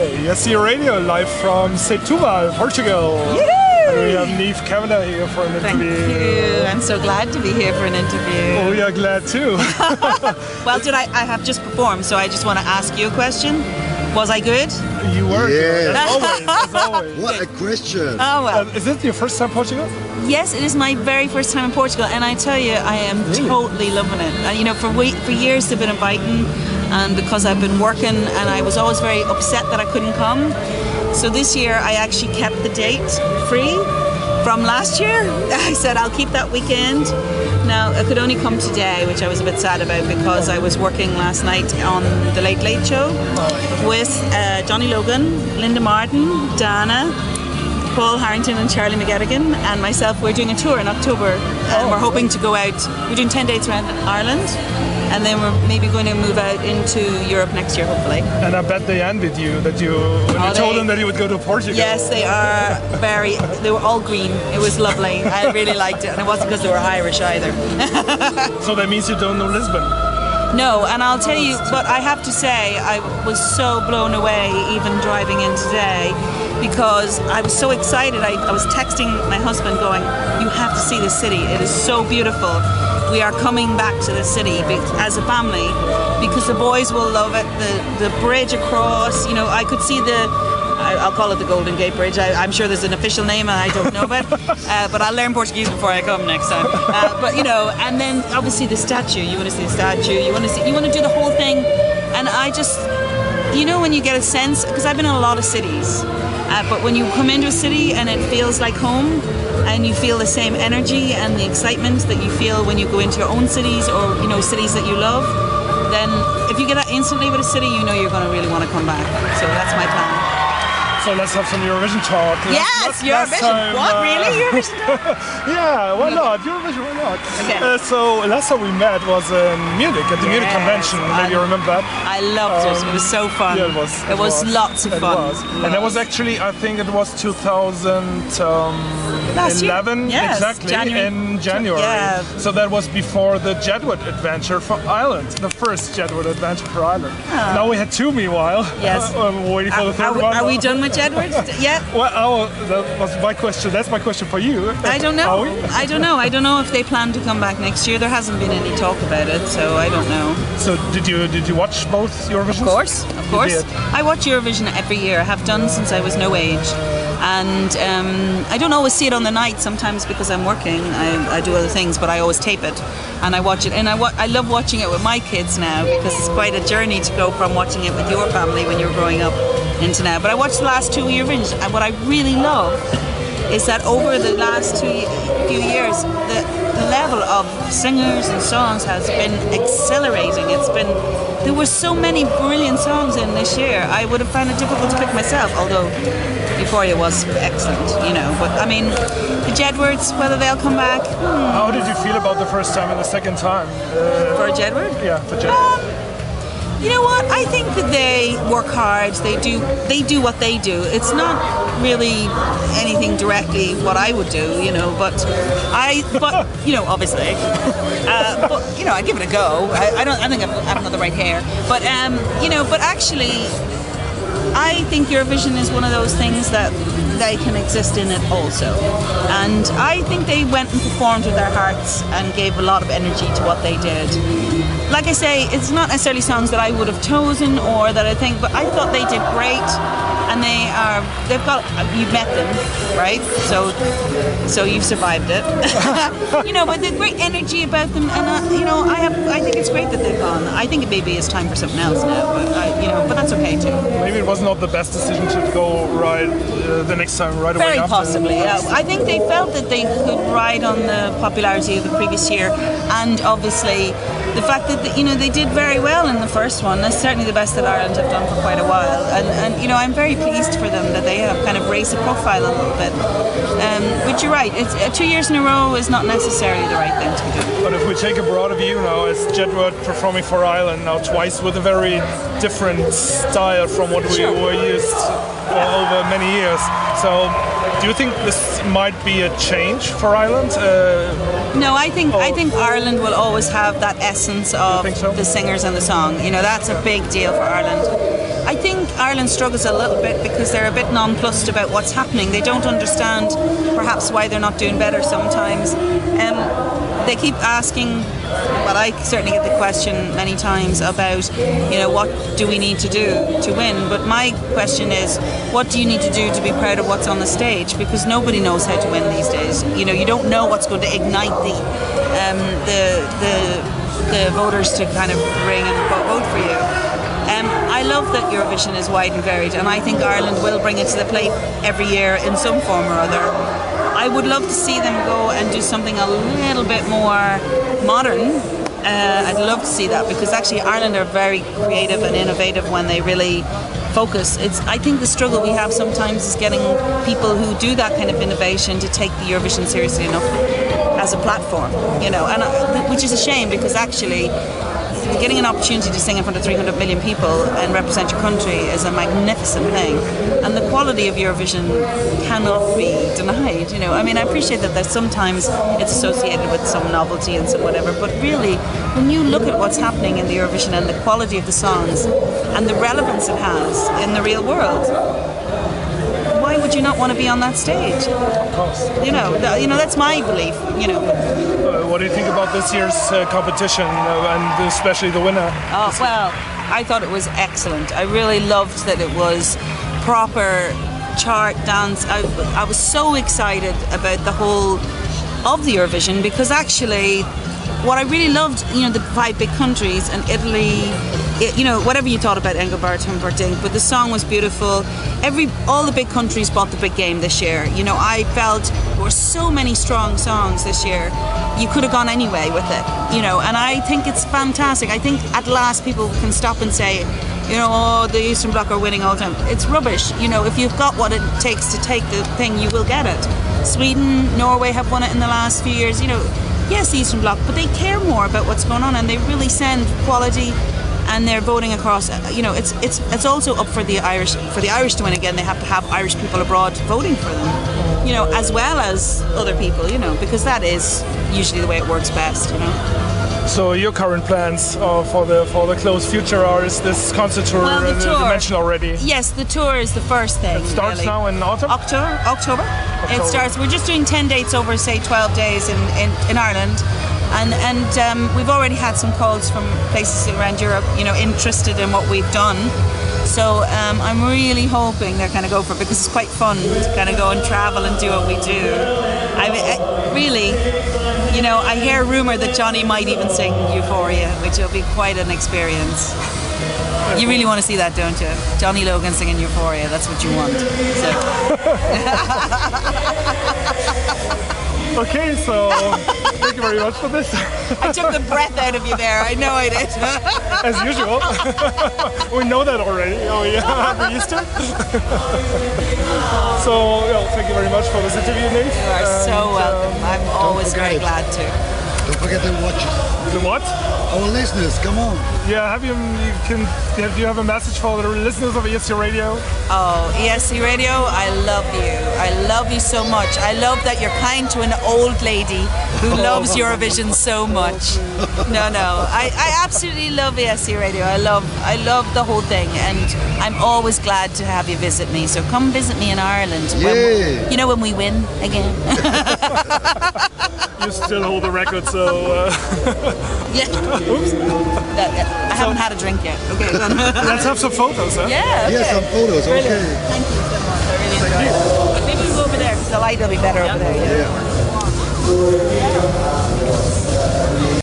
Yes, your radio live from Setubal, Portugal. And we have Niamh Kavanagh here for an interview. Thank you. I'm so glad to be here for an interview. Oh, we are glad too. Well, I have just performed, so I just want to ask you a question. Was I good? You were good, Yes. as always. What a question! Oh well. Is it your first time Portugal? Yes, it is my very first time in Portugal, and I tell you, I am totally loving it. And, you know, for years they've been inviting, and because I've been working, and I was always very upset that I couldn't come. So this year I actually kept the date free from last year. I said I'll keep that weekend. Now I could only come today, which I was a bit sad about because I was working last night on the Late Late Show with Johnny Logan, Linda Martin, Dana, Paul Harrington and Charlie McGettigan and myself. We're doing a tour in October and we're hoping to go out. We're doing 10 dates around Ireland and then we're maybe going to move out into Europe next year, hopefully. And I bet they envied you when you told them that you would go to Portugal. Yes, they were all green. It was lovely. I really liked it, and it wasn't because they were Irish either. So that means you don't know Lisbon? No, and I'll tell you, but I have to say I was so blown away even driving in today because I was so excited. I was texting my husband going, you have to see this city. It is so beautiful. We are coming back to the city as a family because the boys will love it. The bridge across, you know, I could see I'll call it the Golden Gate Bridge. I'm sure there's an official name and I don't know it, but I'll learn Portuguese before I come next time. But you know, and then obviously the statue. You want to see the statue. You want to do the whole thing. And I just, you know, when you get a sense, because I've been in a lot of cities, but when you come into a city and it feels like home, and you feel the same energy and the excitement that you feel when you go into your own cities or you know cities that you love, then if you get that instantly with a city, you know you're going to really want to come back. So that's my plan. So let's have some Eurovision talk. Yes, Eurovision. What, really? Eurovision talk? Yeah, why not? Eurovision, why not? Okay. So last time we met was in Munich, at the Munich Convention. Maybe you remember that? I loved it. It was so fun. Yeah, it was lots of fun. And that was actually, I think it was 2011. Yes, exactly, in January. Yeah. So that was before the Jedward adventure for Ireland, the first Jedward adventure for Ireland. Oh. Now we had two meanwhile. Yes. I'm waiting for the third one. Are we done with Jedward yet? Well, that was my question. That's my question for you. I don't know. I don't know. I don't know if they plan to come back next year. There hasn't been any talk about it, so I don't know. So did you watch both Eurovisions? Of course. I watch Eurovision every year. I have done since I was no age. And I don't always see it on the night sometimes because I'm working. I do other things, but I always tape it and I watch it. And I love watching it with my kids now because it's quite a journey to go from watching it with your family when you're growing up into now. But I watched the last two Eurovisions, and what I really love is that over the last few years, the level of singers and songs has been accelerating. There were so many brilliant songs in this year. I would have found it difficult to pick myself, although Euphoria was excellent, you know. But I mean, the Jedwards, whether they'll come back. How did you feel about the first time and the second time? For a Jedward? Yeah, for Jedward. You know what? I think that they work hard. They do what they do. It's not really anything directly what I would do, you know. But you know, obviously. But you know, I give it a go. I think I haven't got the right hair. But you know, but actually, I think Eurovision is one of those things that they can exist in it also. And I think they went and performed with their hearts and gave a lot of energy to what they did. Like I say, it's not necessarily songs that I would have chosen or that I think, but I thought they did great. And you've met them, right? So you've survived it. You know, but there's great energy about them, and you know, I think it's great that they've gone. I think it maybe is time for something else now, but you know, but that's okay too. Maybe it was not the best decision to go the next time right away. Very possibly. Yeah. I think they felt that they could ride on the popularity of the previous year, and obviously the fact that you know they did very well in the first one. That's certainly the best that Ireland have done for quite a while, and you know, I'm very pleased for them that they have kind of raised the profile a little bit. But you're right, it's 2 years in a row is not necessarily the right thing to be doing. But if we take a broader view now, as Jedward performing for Ireland now twice with a very different style from what we were used over many years. So do you think this might be a change for Ireland? No, I think Ireland will always have that essence of the singers and the song. You know, that's a big deal for Ireland. I think Ireland struggles a little bit because they're a bit nonplussed about what's happening. They don't understand perhaps why they're not doing better sometimes. They keep asking, well, I certainly get the question many times about, what do we need to do to win? But my question is, what do you need to do to be proud of what's on the stage? Because nobody knows how to win these days. You don't know what's going to ignite the voters to kind of ring and vote for you. I love that Eurovision is wide and varied, and I think Ireland will bring it to the plate every year in some form or other. I would love to see them go and do something a little bit more modern. I'd love to see that, because actually Ireland are very creative and innovative when they really focus. I think the struggle we have sometimes is getting people who do that kind of innovation to take the Eurovision seriously enough as a platform, which is a shame, because actually getting an opportunity to sing in front of 300 million people and represent your country is a magnificent thing, and the quality of Eurovision cannot be denied. I appreciate that sometimes it's associated with some novelty and some whatever, but really, when you look at what's happening in the Eurovision and the quality of the songs and the relevance it has in the real world, why would you not want to be on that stage? Of course. That's my belief. What do you think about this year's competition, and especially the winner? Oh, well, I thought it was excellent. I really loved that it was proper chart dance. I was so excited about the whole of the Eurovision, because actually what I really loved, the 5 big countries and Italy, whatever you thought about Engelbert Humperdinck, but the song was beautiful. All the big countries bought the big game this year. I felt there were so many strong songs this year. You could have gone anyway with it, and I think it's fantastic. I think at last people can stop and say, the Eastern Bloc are winning all the time. It's rubbish. If you've got what it takes to take the thing, you will get it. Sweden, Norway have won it in the last few years. Yes, the Eastern Bloc, but they care more about what's going on, and they really send quality, and they're voting across. It's also up for the Irish to win again. They have to have Irish people abroad voting for them, as well as other people, because that is usually the way it works best, So your current plans for the close future is this concert tour? Well, the tour. You mentioned already. Yes, the tour is the first thing. It starts really. now in autumn? October. It starts. We're just doing 10 dates over, say, 12 days in Ireland. And we've already had some calls from places around Europe, interested in what we've done. So I'm really hoping they're going to go for it, because it's quite fun to kind of go and travel and do what we do. I hear rumour that Johnny might even sing Euphoria, which will be quite an experience. You really want to see that, don't you? Johnny Logan singing Euphoria, that's what you want. So. Okay, so thank you very much for this. I took the breath out of you there, I know I did. As usual. We know that already. Oh yeah, we're used to it. So, thank you very much for this interview, Niamh. You are so welcome. I'm always very glad to. Don't forget to watch it. The what? Our listeners, come on. Yeah, do you have a message for the listeners of ESC Radio? Oh, ESC Radio, I love you. I love you so much. I love that you're kind to an old lady who loves Eurovision so much. No, I absolutely love ESC Radio. I love the whole thing, and I'm always glad to have you visit me. So come visit me in Ireland. Yeah. When we win again. You still hold the record, so... Yeah. Oops. I haven't had a drink yet. Okay, done. Let's have some photos, huh? Yeah, okay. Yes, some photos, Brilliant. okay. Thank you so much. I really enjoyed it. Maybe we'll go over there, because the light will be better over there. Yeah.